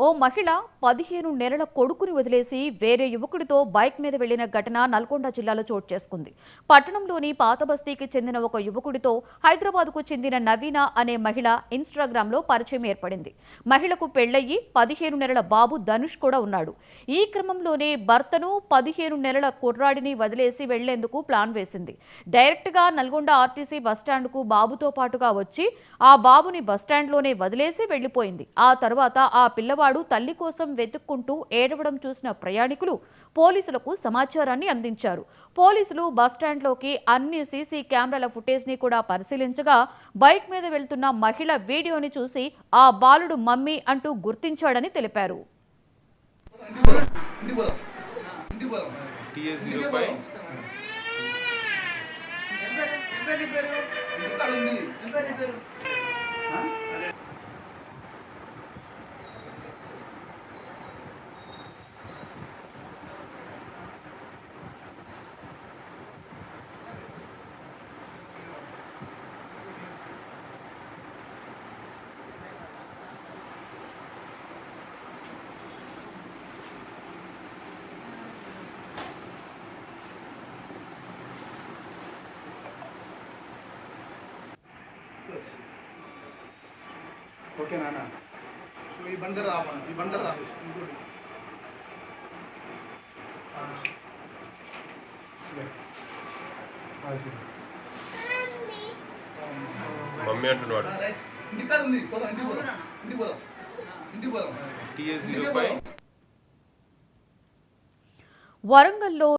ఓ మహిళ 15 నెలల కొడుకుని వదిలేసి వేరే యువకుడితో బైక్ మీద వెళ్లిన ఘటన నల్గొండ జిల్లాలో చోటు చేసుకుంది. పట్టణంలోని పాతబస్తీకి చెందిన ఒక యువకుడితో హైదరాబాద్కు చెందిన నవీన అనే మహిళ ఇన్స్టాగ్రామ్లో పరిచయం ఏర్పడింది. మహిళకు పెళ్లయ్యి 15 నెలల బాబు ధనుష్ కూడా ఉన్నాడు. ఈ క్రమంలోనే భర్తను 15 నెలల కుర్రాడిని వదిలేసి వెళ్లేందుకు ప్లాన్ వేసింది. డైరెక్ట్గా నల్గొండ ఆర్టీసీ బస్టాండ్కు బాబుతో పాటుగా వచ్చి ఆ బాబుని బస్టాండ్లోనే వదిలేసి వెళ్లిపోయింది. ఆ తర్వాత ఆ పిల్లవాడు తల్లి కోసం వెతుక్కుంటూ ఏడవడం చూసిన ప్రయాణికులు పోలీసులకు సమాచారాన్ని అందించారు. పోలీసులు బస్టాండ్లోకి అన్ని సీసీ కెమెరాల ఫుటేజ్ని కూడా పరిశీలించగా బైక్ మీద వెళ్తున్న మహిళ వీడియోని చూసి ఆ బాలుడు మమ్మీ అంటూ గుర్తించాడని తెలిపారు. ఓకే నాన్న ఈ బందర్ ఆపండి ఈ బందర్ ఆపేసి ఇంకోటి ఆపేసి మమ్మీ అంటున్నాడు. రైట్ ఇంటికాడ ఉంది పోదాం ఇంటికి పోదాం వరంగల్లో